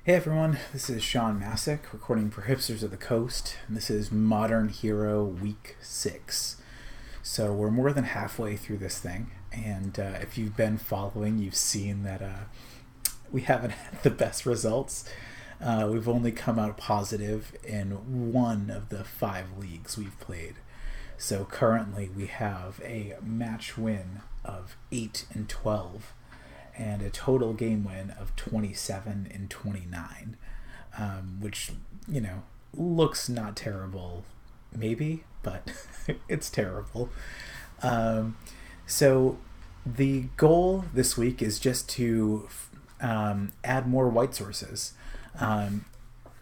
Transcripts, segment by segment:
Hey everyone, this is Sean Masick, recording for Hipsters of the Coast, and this is Modern Hero Week 6. So we're more than halfway through this thing, and if you've been following, you've seen that we haven't had the best results. We've only come out positive in one of the 5 leagues we've played. So currently we have a match win of 8-12. And a total game win of 27-29, which, looks not terrible, maybe, but it's terrible. So the goal this week is just to add more white sources.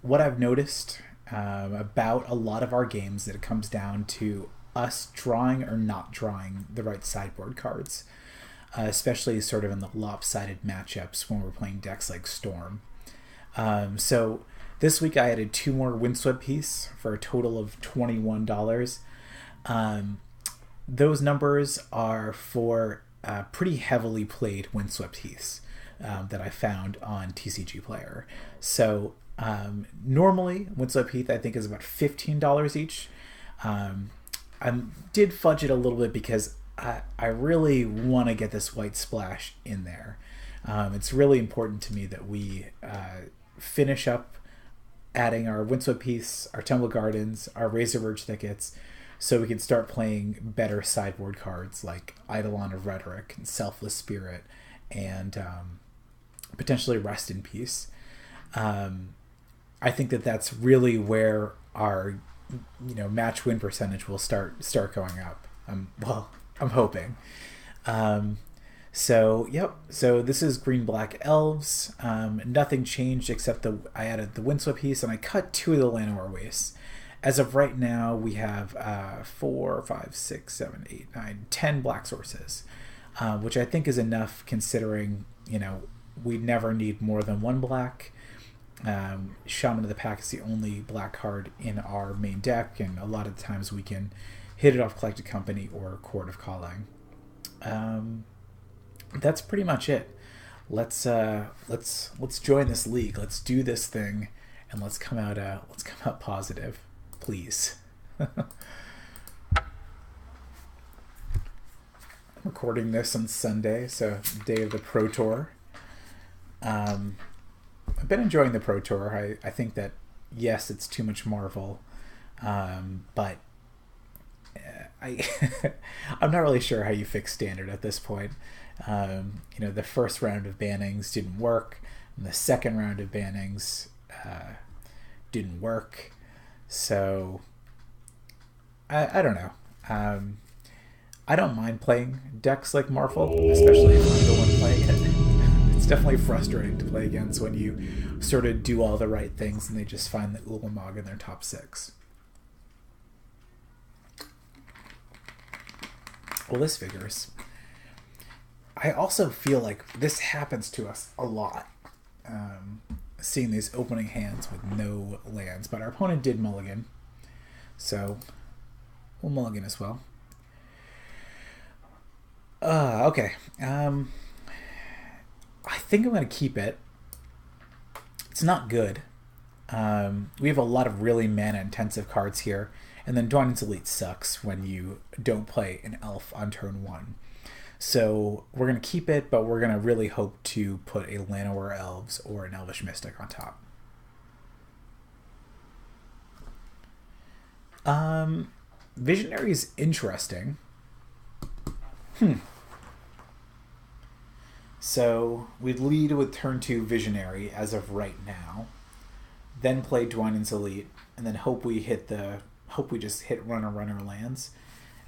What I've noticed about a lot of our games that it comes down to us drawing or not drawing the right sideboard cards. Especially sort of in the lopsided matchups when we're playing decks like Storm. So this week I added 2 more Windswept Piece for a total of $21. Those numbers are for pretty heavily played Windswept Heaths that I found on TCG Player. So normally Windswept Heath I think is about $15 each. I did fudge it a little bit because I really want to get this white splash in there. It's really important to me that we finish up adding our Windswept Piece, our Temple Gardens, our Razorverge Thickets, so we can start playing better sideboard cards like Eidolon of Rhetoric and Selfless Spirit and potentially Rest in Peace. I think that that's really where our match win percentage will start going up. I'm hoping. So this is Green-Black Elves. Nothing changed except I added the Windswept Piece and I cut 2 of the Llanowar Wastes. As of right now, we have 4, 5, 6, 7, 8, 9, 10 black sources, which I think is enough considering, we never need more than 1 black. Shaman of the Pack is the only black card in our main deck, and a lot of the times we can hit it off Collected Company or Court of Calling. That's pretty much it. Let's join this league. Let's do this thing, and let's come out positive, please. I'm recording this on Sunday, so day of the Pro Tour. I've been enjoying the Pro Tour. I think that yes, it's too much Marvel, but I'm not really sure how you fix standard at this point. The first round of bannings didn't work, and the second round of bannings didn't work. So I don't know. I don't mind playing decks like Marvel, especially if I'm the one playing it. It's definitely frustrating to play against when you sort of do all the right things and they just find the Ulamog in their top 6. Well, this figures. I also feel like this happens to us a lot. Seeing these opening hands with no lands. But our opponent did mulligan. So, we'll mulligan as well. Okay. I think I'm going to keep it. It's not good. We have a lot of really mana-intensive cards here. And then Dwynen's Elite sucks when you don't play an elf on turn 1. So we're going to keep it, but we're going to really hope to put a Llanowar Elves or an Elvish Mystic on top. Visionary is interesting. So we'd lead with turn 2 Visionary as of right now. Then play Dwynen's Elite, and then hope we just hit runner lands.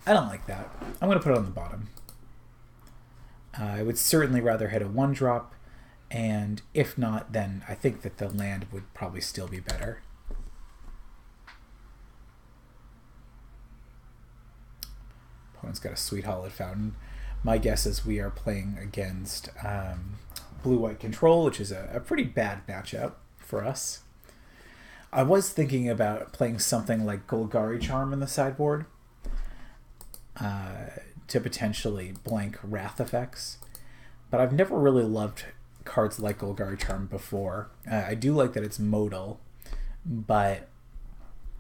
I don't like that. I'm going to put it on the bottom. I would certainly rather hit a 1-drop, and if not, then I think that the land would probably still be better. Opponent's got a Sweet Hallowed Fountain. My guess is we are playing against Blue-White Control, which is a pretty bad matchup for us. I was thinking about playing something like Golgari Charm in the sideboard to potentially blank Wrath effects, but I've never really loved cards like Golgari Charm before. I do like that it's modal, but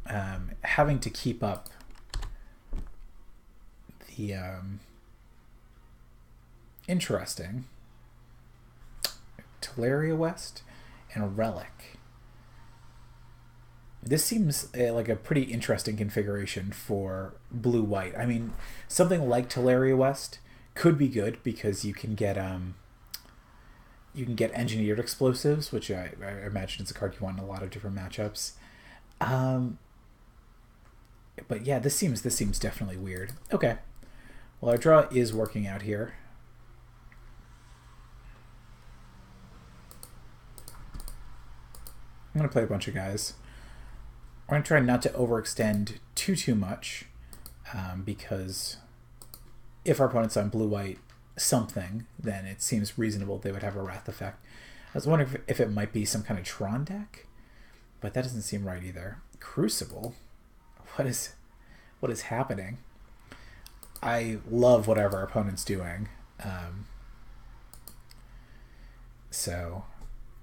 having to keep up the interesting Teleria West and Relic. This seems like a pretty interesting configuration for blue-white. I mean, something like Teleria West could be good because you can get engineered explosives, which I imagine is a card you want in a lot of different matchups. But yeah, this seems definitely weird. Okay, well, our draw is working out here. I'm gonna play a bunch of guys. We're going to try not to overextend too much because if our opponent's on blue-white something, then it seems reasonable they would have a Wrath effect. I was wondering if it might be some kind of Tron deck, but that doesn't seem right either. Crucible? What is happening? I love whatever our opponent's doing. So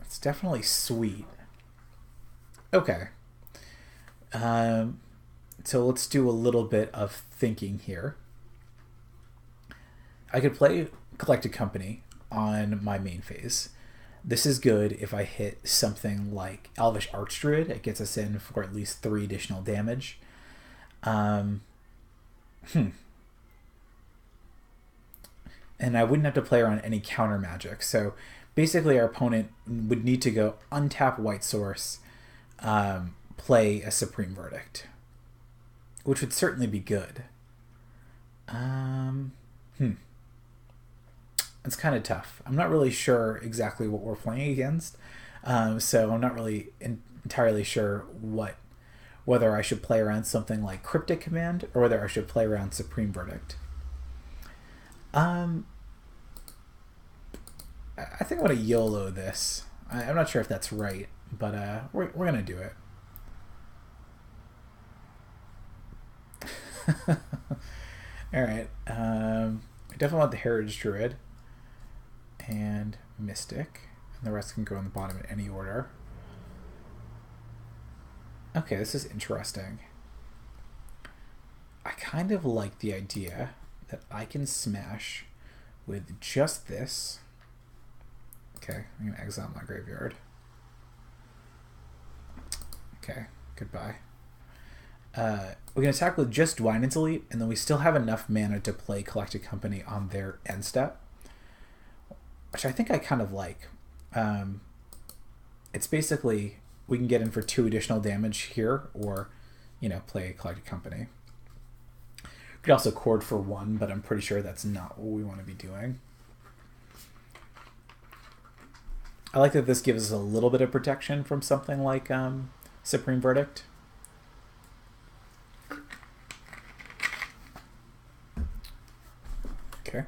it's definitely sweet. Okay. So let's do a little bit of thinking here. I could play Collected Company on my main phase. This is good if I hit something like Elvish Archdruid. It gets us in for at least 3 additional damage. And I wouldn't have to play around any counter magic. So basically our opponent would need to go untap White Source, play a Supreme Verdict, which would certainly be good. It's kind of tough. I'm not really sure exactly what we're playing against, so I'm not really entirely sure whether I should play around something like Cryptic Command or whether I should play around Supreme Verdict. I think I'm going to YOLO this. I'm not sure if that's right, but we're going to do it. Alright, I definitely want the Heritage Druid and Mystic, and the rest can go on the bottom in any order. Okay, this is interesting. I kind of like the idea that I can smash with just this. Okay, I'm going to exile my graveyard. Okay, goodbye. We can attack with just Dwynen's Elite, and then we still have enough mana to play Collected Company on their end step, which I think I kind of like. It's basically, we can get in for 2 additional damage here, or, play Collected Company. We could also Chord for 1, but I'm pretty sure that's not what we want to be doing. I like that this gives us a little bit of protection from something like Supreme Verdict. Okay.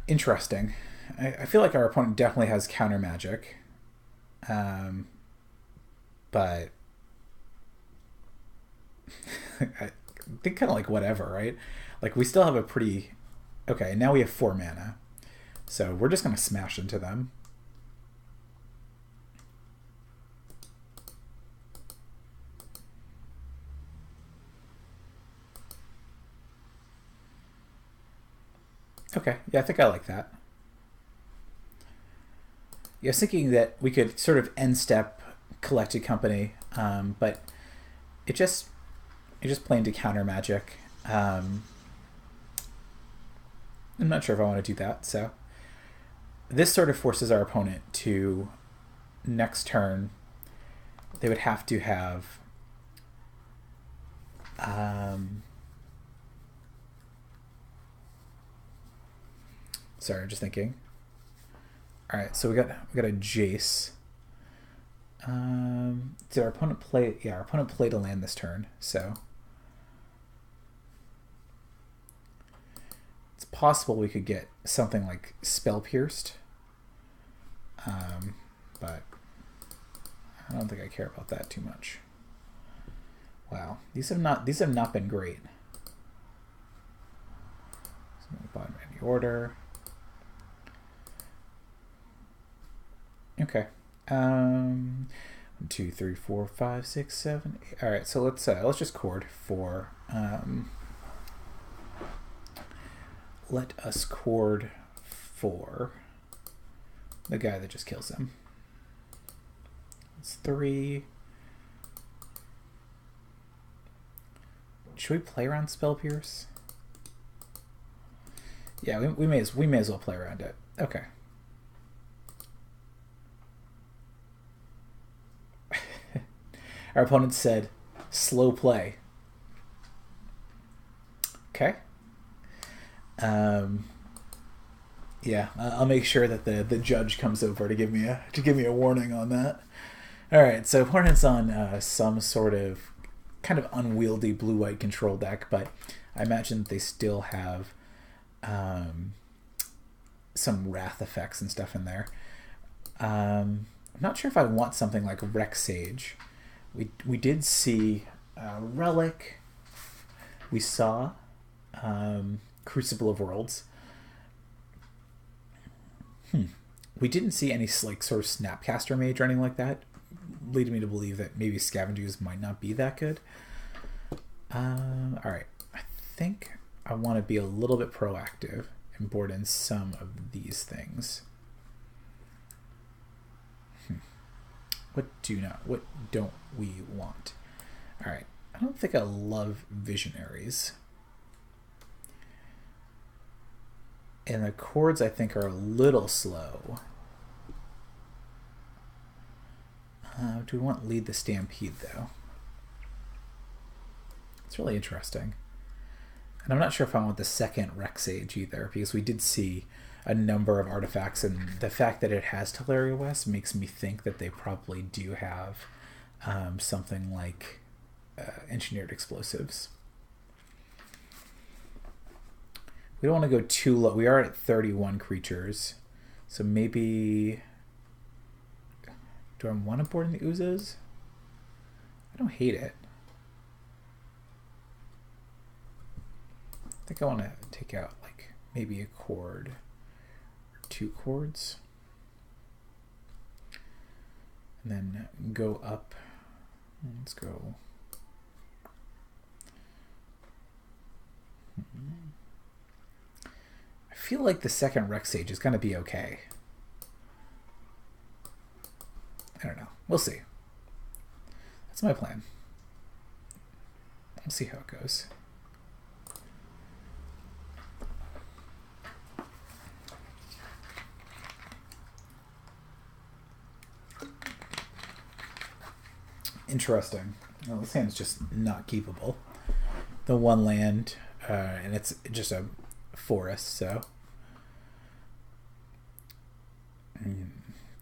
Interesting. I feel like our opponent definitely has counter magic. But I think kind of like whatever, right? Like we still have a pretty... Okay, now we have 4 mana. So we're just going to smash into them. Okay, yeah, I think I like that. Yeah, I was thinking that we could sort of end step Collected Company, but it just play into counter magic. I'm not sure if I want to do that, so this sort of forces our opponent to next turn they would have to have sorry, just thinking. Alright, so we got a Jace. Did our opponent play? Yeah, our opponent played a land this turn, so it's possible we could get something like Spell Pierced. But I don't think I care about that too much. Wow, these have not been great. Bottom any order. Okay. 1, 2, 3, 4, 5, 6, 7, 8. All right, so let's just chord for. Let us chord for the guy that just kills him. It's 3. Should we play around Spell Pierce? Yeah, we may as well play around it. Okay. Our opponent said, slow play. Okay. Yeah, I'll make sure that the judge comes over to give me a warning on that. All right, so opponent's on some sort of kind of unwieldy blue-white control deck, but I imagine that they still have some wrath effects and stuff in there. I'm not sure if I want something like Rex Sage. We did see Relic. We saw Crucible of Worlds. We didn't see any like sort of Snapcaster Mage or anything like that, leading me to believe that maybe Scavengers might not be that good. All right, I think I want to be a little bit proactive and board in some of these things. What don't we want? All right, I don't think I love Visionaries. And the chords I think are a little slow. Do we want Lead the Stampede though? It's really interesting. And I'm not sure if I want the second Rex Sage either, because we did see a number of artifacts, and the fact that it has Teleria West makes me think that they probably do have something like engineered explosives. We don't want to go too low. We are at 31 creatures, so maybe. Do I want to board in the Oozes? I don't hate it. I think I want to take out like maybe a chord or 2 chords. And then go up. Let's go. I feel like the second Rex Sage is going to be okay. I don't know. We'll see. That's my plan. We'll see how it goes. Interesting. Well, this hand's just not keepable. The 1 land, and it's just a forest, so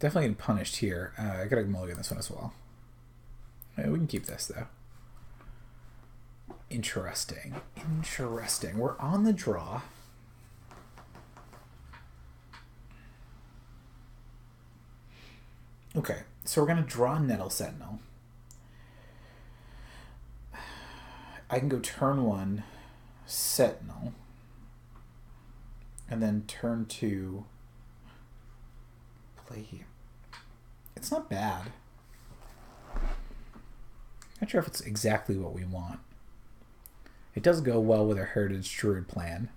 definitely getting punished here. I gotta mulligan this one as well. We can keep this though. Interesting. We're on the draw. Okay, so we're gonna draw Nettle Sentinel. I can go turn 1 Sentinel, and then turn 2 play here. It's not bad. Not sure if it's exactly what we want. It does go well with our Heritage Druid plan,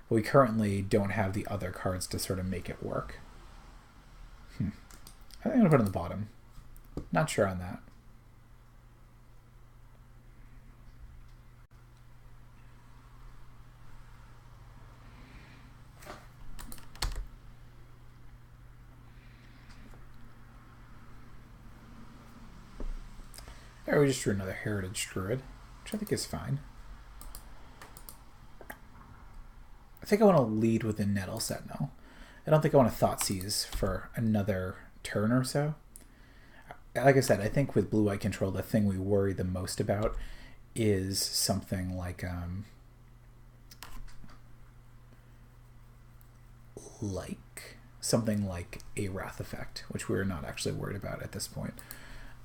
but we currently don't have the other cards to sort of make it work. I think I'm going to put it on the bottom. Not sure on that. Or we just drew another Heritage Druid, which I think is fine. I think I want to lead with the Nettle Sentinel. I don't think I want to Thoughtseize for another turn or so. Like I said, I think with blue-white control, the thing we worry the most about is something like something like a Wrath effect, which we're not actually worried about at this point.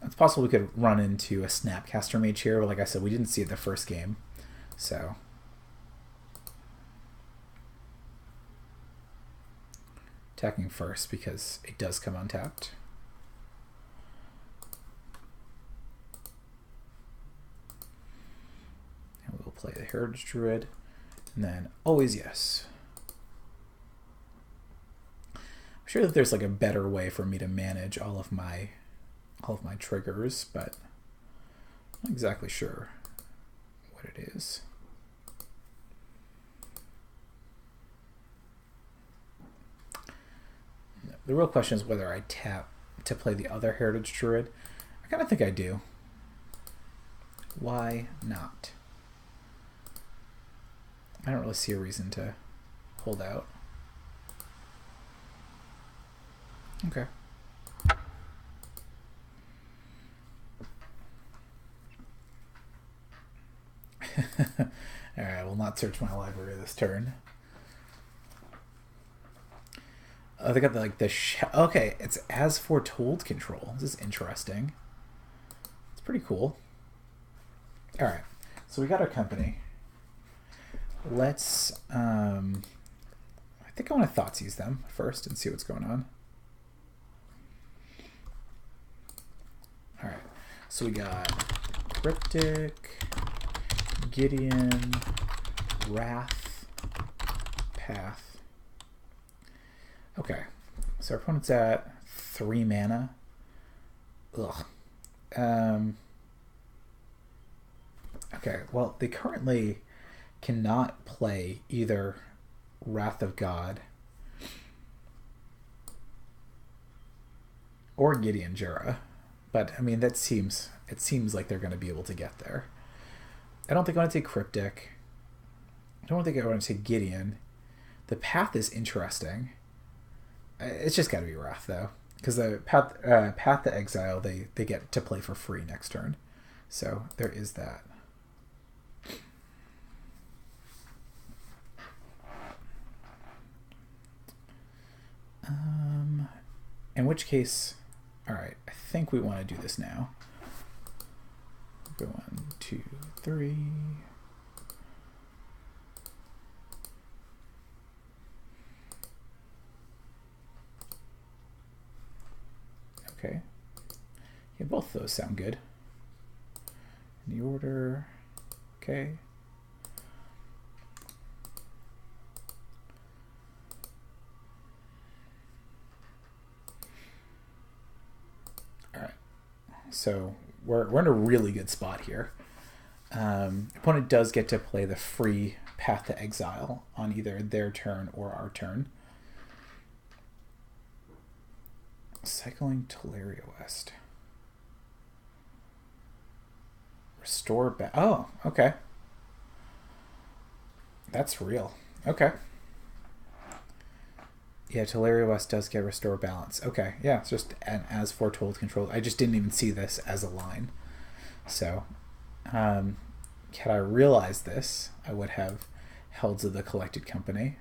It's possible we could run into a Snapcaster Mage here, but like I said, we didn't see it the first game, so. attacking first because it does come untapped. And we'll play the Heritage Druid, and then always yes. I'm sure that there's like a better way for me to manage all of my triggers, but I'm not exactly sure what it is. The real question is whether I tap to play the other Heritage Druid. I kind of think I do. Why not? I don't really see a reason to hold out. Okay. Alright, I will not search my library this turn. Oh, they got okay, it's as Foretold control. This is interesting. It's pretty cool. Alright, so we got our company. Let's, I think I want to Thoughtseize them first and see what's going on. Alright, so we got Cryptic, Gideon, Wrath, Path. Okay, so our opponent's at 3 mana. Ugh. Okay, well, they currently cannot play either Wrath of God or Gideon Jura, but I mean it seems like they're going to be able to get there. I don't think I want to take Cryptic. I don't think I want to take Gideon. The Path is interesting. It's just got to be Wrath though, because the Path to Exile they get to play for free next turn, so there is that. In which case, all right, I think we want to do this now. Go 1, 2, 3. Okay. Yeah, both of those sound good. In the order. Okay. So we're in a really good spot here. Opponent does get to play the free Path to Exile on either their turn or our turn. Cycling Teleria West. Restore back. Oh, okay. That's real. Okay. Yeah, Teleria West does get Restore Balance. Okay, yeah, it's just an as Foretold control. I just didn't even see this as a line. So, had I realized this, I would have Helds of the Collected Company.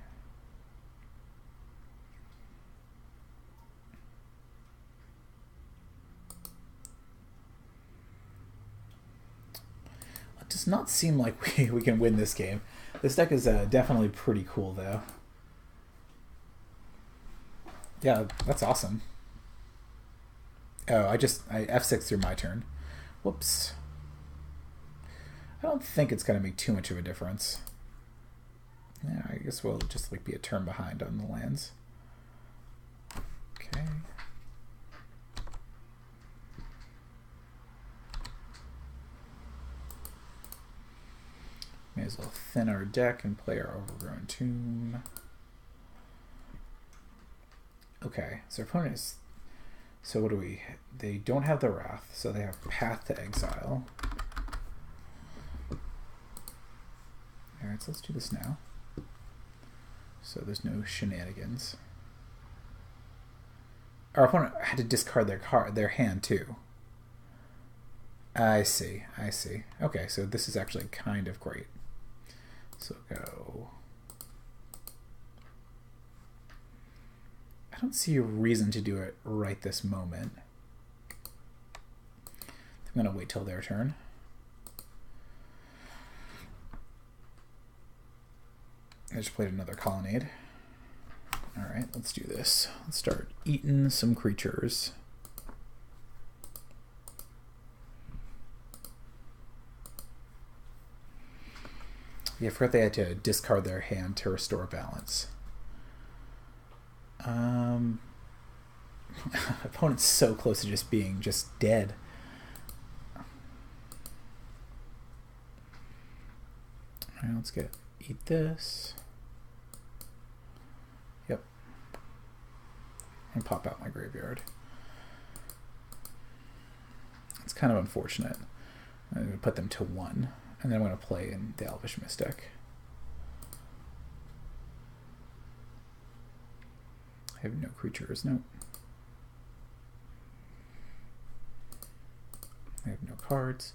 It does not seem like we can win this game. This deck is definitely pretty cool, though. Yeah, that's awesome. Oh, I F6 through my turn. Whoops. I don't think it's going to make too much of a difference. Yeah, I guess we'll just like be a turn behind on the lands. Okay. May as well thin our deck and play our Overgrown Tomb. Okay, so opponent is... So what do we... They don't have the Wrath, so they have Path to Exile. Alright, so let's do this now. So there's no shenanigans. Our opponent had to discard their hand too. I see, I see. Okay, so this is actually kind of great. So go... I don't see a reason to do it right this moment. I'm going to wait till their turn. I just played another Colonnade. All right, let's do this. Let's start eating some creatures. Yeah, I forgot they had to discard their hand to restore balance. Opponent's so close to just being just dead. All right, let's eat this. Yep. And pop out my graveyard. It's kind of unfortunate. I'm going to put them to 1, and then I'm going to play in the Elvish Mystic. I have no creatures, no. I have no cards.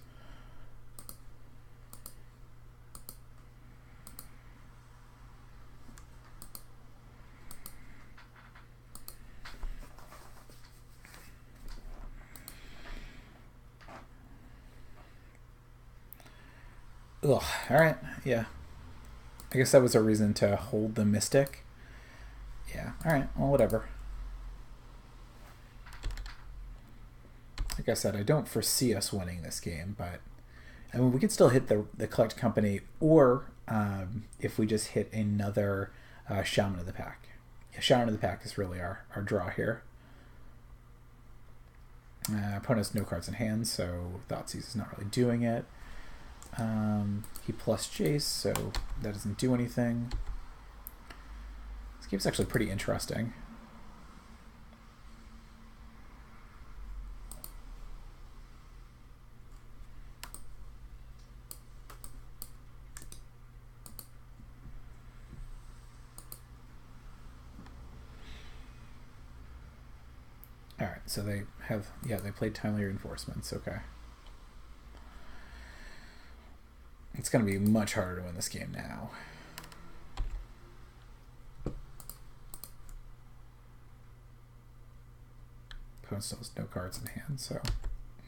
Ugh, alright, yeah. I guess that was a reason to hold the Mystic. Yeah, alright, well, whatever. Like I said, I don't foresee us winning this game, but I mean, we could still hit the Collect Company, or if we just hit another Shaman of the Pack. Yeah, Shaman of the Pack is really our draw here. Opponent has no cards in hand, so Thoughtseize is not really doing it. He plus Jace, so that doesn't do anything. This game's actually pretty interesting. Alright, so they have, yeah, they played Timely Reinforcements, okay. It's going to be much harder to win this game now. Opponent still has no cards in hand, so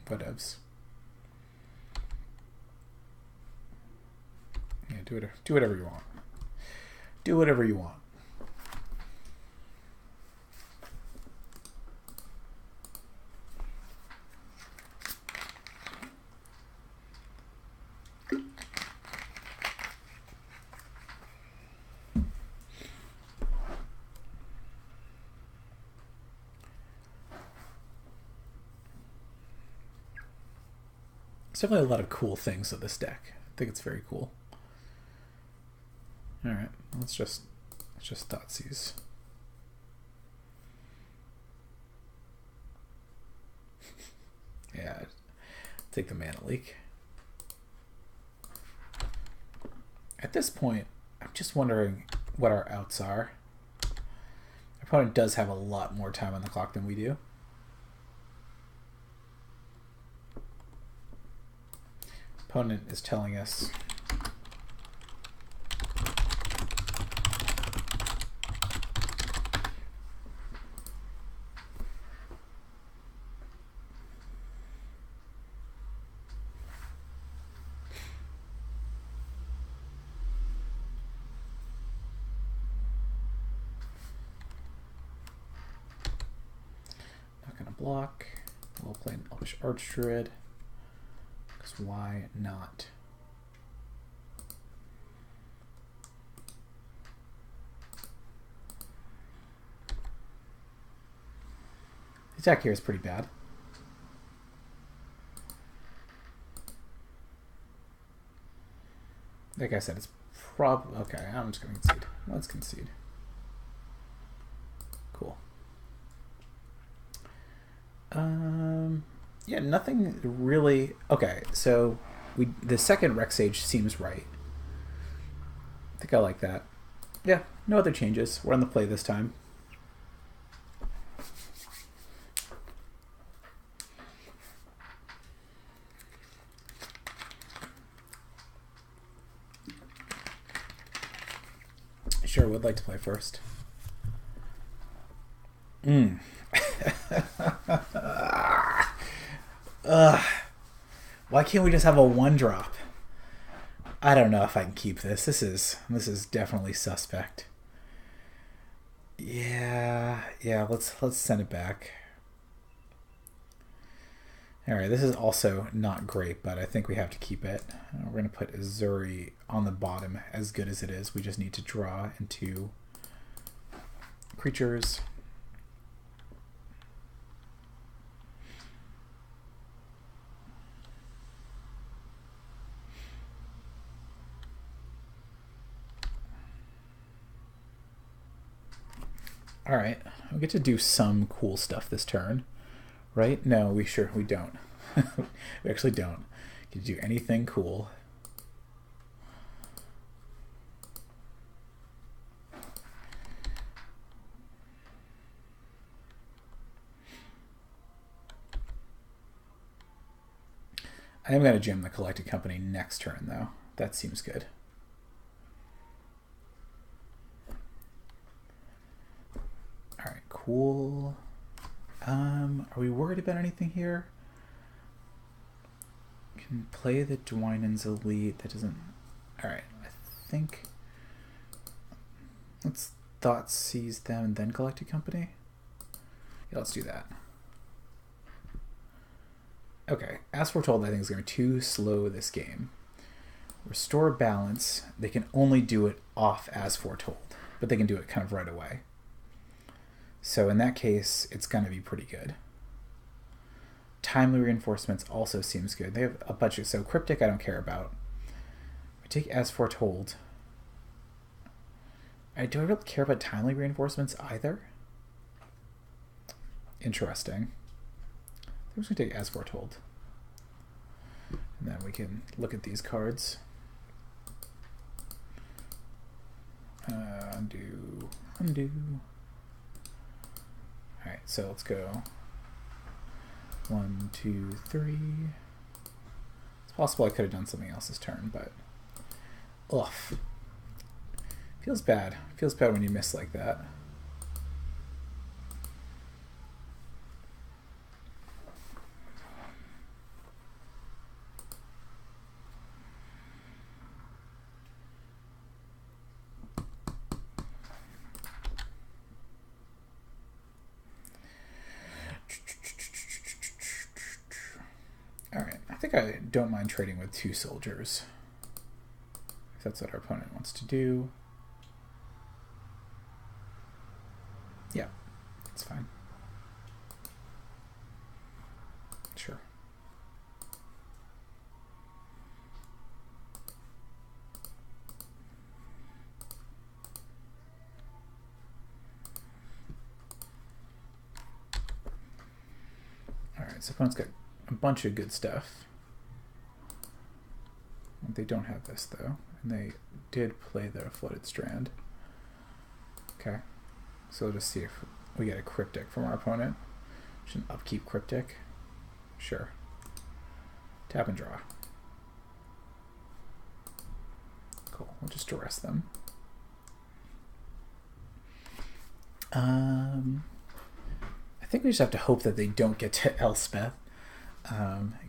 whatevs. Yeah, do whatever you want. Do whatever you want. There's definitely a lot of cool things with this deck. I think it's very cool. All right, let's just Thoughtseize. Yeah, take the mana leak. At this point, I'm just wondering what our outs are. Our opponent does have a lot more time on the clock than we do. Opponent is telling us not going to block. We'll play an Elvish Archdruid. Because why not? The attack here is pretty bad. Like I said, it's probably... Okay, I'm just going to concede. Let's concede. Cool. Yeah, nothing really... Okay, so the second Rex Sage seems right. I think I like that. Yeah, no other changes. We're on the play this time. Sure would like to play first. Why can't we just have a 1-drop? I don't know if I can keep this. This is definitely suspect. Yeah, Yeah, let's send it back. All right, this is also not great, but I think we have to keep it. We're going to put Azuri on the bottom as good as it is. We just need to draw into creatures. All right, we get to do some cool stuff this turn, right? No, we don't. We actually don't get to do anything cool. I am going to jam the Collected Company next turn, though. That seems good. All right, cool. Are we worried about anything here? Can play the Dwynen's Elite. That doesn't... All right, I think... Let's Thought Seize them and then Collected Company. Yeah, let's do that. Okay, as Foretold, I think is going to be too slow this game. Restore Balance. They can only do it off as Foretold, but they can do it kind of right away. So in that case, it's going to be pretty good. Timely Reinforcements also seems good. They have a bunch of... So Cryptic I don't care about. We take as Foretold. Do I really care about Timely Reinforcements either? Interesting. I'm just going to take as Foretold. And then we can look at these cards. Undo. Alright, so let's go 1, 2, 3. It's possible I could have done something else this turn, but ugh. Feels bad. Feels bad when you miss like that. Alright, I think I don't mind trading with 2 soldiers. If that's what our opponent wants to do. Yeah, it's fine. Sure. Alright, so opponent's got a bunch of good stuff. They don't have this though, and they did play their Flooded Strand. Okay, so we'll just see if we get a Cryptic from our opponent. Should an upkeep Cryptic? Sure. Tap and draw. Cool, we'll just duress them. I think we just have to hope that they don't get to Elspeth.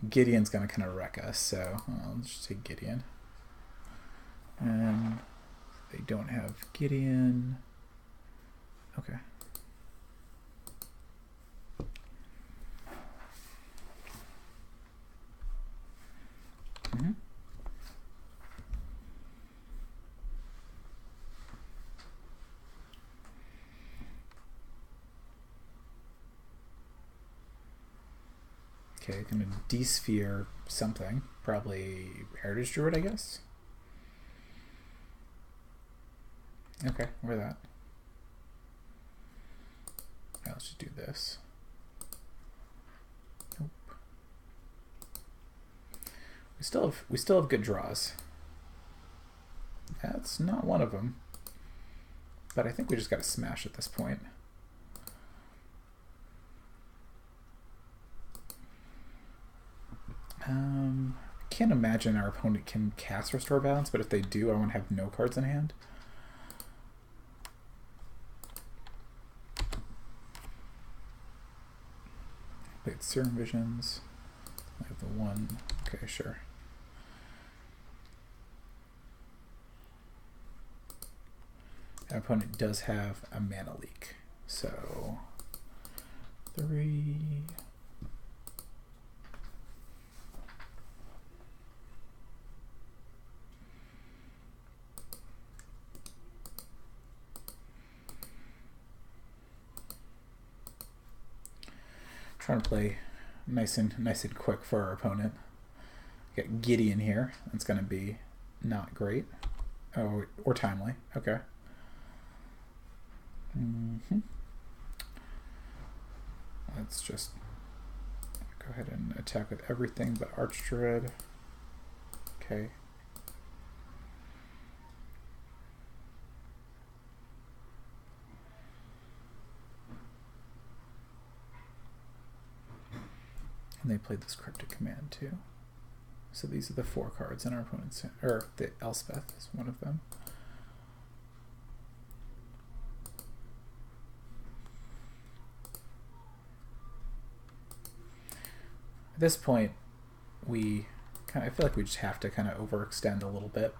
Gideon's going to kind of wreck us, so I'll just take Gideon. And they don't have Gideon. Okay. Mm-hmm. Okay, gonna desphere something. Probably Heritage Druid, I guess. Okay, we're that. Right, let's just do this. Nope. We still have good draws. That's not one of them. But I think we just got to smash at this point. I can't imagine our opponent can cast Restore Balance, but if they do, I want to have no cards in hand. Wait, Serum Visions. I have the one. Okay, sure. Our opponent does have a mana leak, so 3. Trying to play nice and quick for our opponent. Get Gideon here. That's going to be not great. Oh, or timely. Okay. Let's just go ahead and attack with everything but Archdruid. Okay. And they played this Cryptic Command too. So these are the 4 cards in our opponent's, or the Elspeth is one of them. At this point, I feel like we just have to kind of overextend a little bit,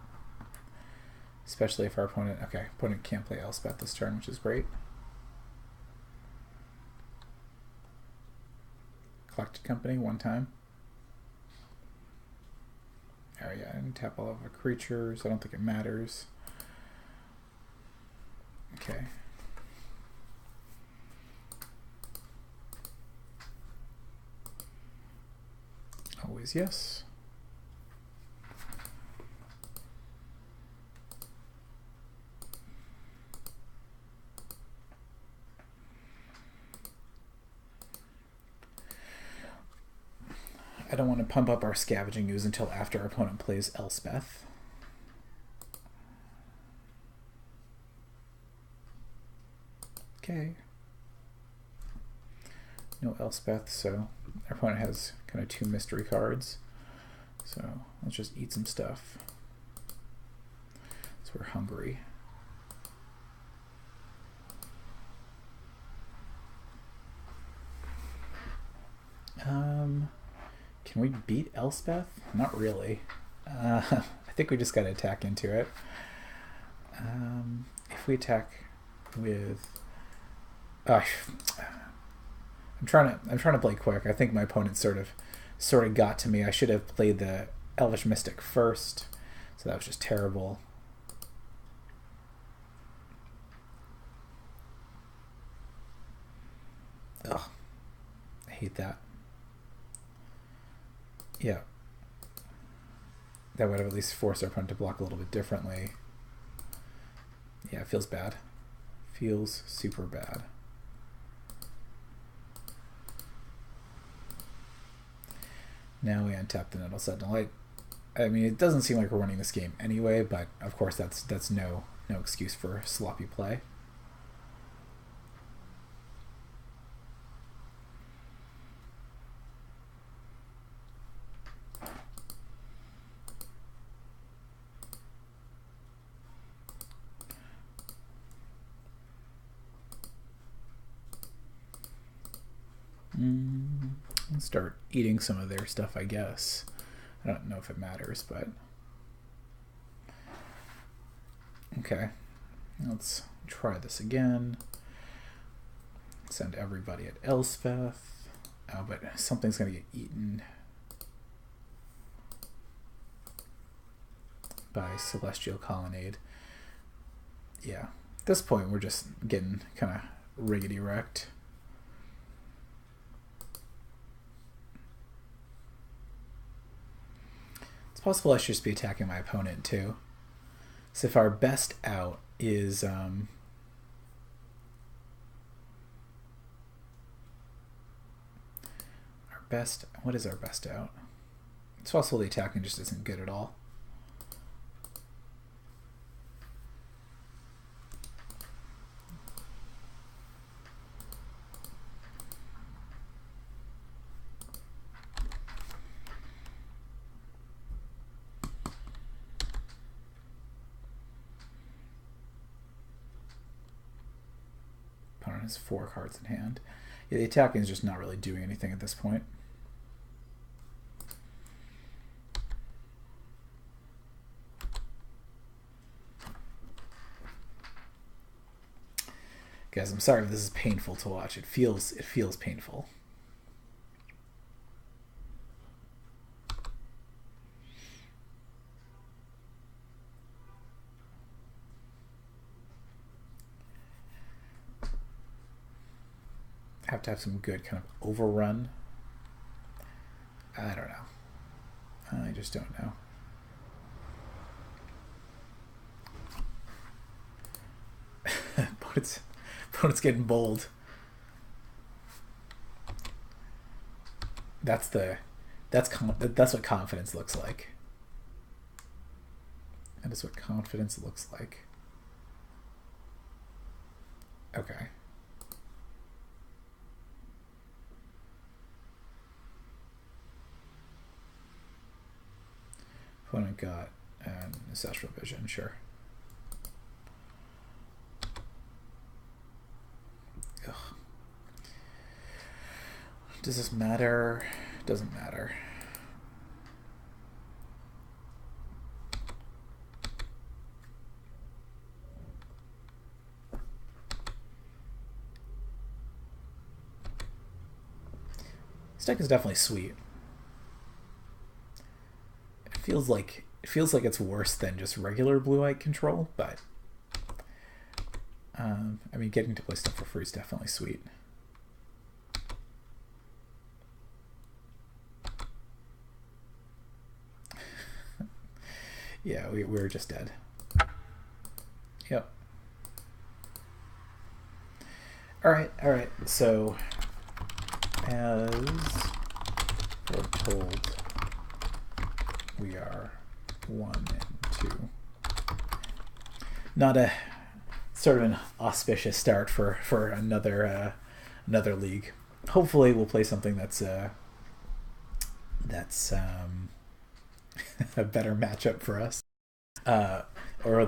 especially if our opponent can't play Elspeth this turn, which is great. Collected Company 1 time. Oh yeah, I didn't tap all of our creatures. I don't think it matters. Okay. Always yes. I don't want to pump up our Scavenging Ooze until after our opponent plays Elspeth. Okay. No Elspeth, so our opponent has kind of 2 mystery cards. So let's just eat some stuff. So we're hungry. Can we beat Elspeth? Not really. I think we just got to attack into it. If we attack with, I'm trying to play quick. I think my opponent sort of got to me. I should have played the Elvish Mystic first, so that was just terrible. Ugh, I hate that. Yeah. That would have at least forced our opponent to block a little bit differently. Yeah, it feels bad. Feels super bad. Now we untap the Nettle Sentinel. I mean, it doesn't seem like we're winning this game anyway, but of course that's no excuse for sloppy play. Start eating some of their stuff, I guess. I don't know if it matters, but okay. Let's try this again. Send everybody at Elspeth. Oh, but something's gonna get eaten by Celestial Colonnade. Yeah, at this point we're just getting kind of riggedy wrecked. Possible I should just be attacking my opponent too. So if our best out is our best, what is our best out? It's possible the attacking just isn't good at all. Has 4 cards in hand. Yeah, the attacking is just not really doing anything at this point. Guys, I'm sorry if this is painful to watch. It feels painful. Have to have some good kind of overrun. I don't know. I just don't know. Opponent's getting bold. That's what confidence looks like. That is what confidence looks like. Okay. Opponent got ancestral vision, sure. Ugh. Does this matter? Doesn't matter. This deck is definitely sweet. It feels like it's worse than just regular blue-white control, but I mean, getting to play stuff for free is definitely sweet. Yeah, we're just dead. Yep. All right. So, as foretold, we are 1 and 2. Not a sort of an auspicious start for another league. Hopefully, we'll play something that's a better matchup for us, or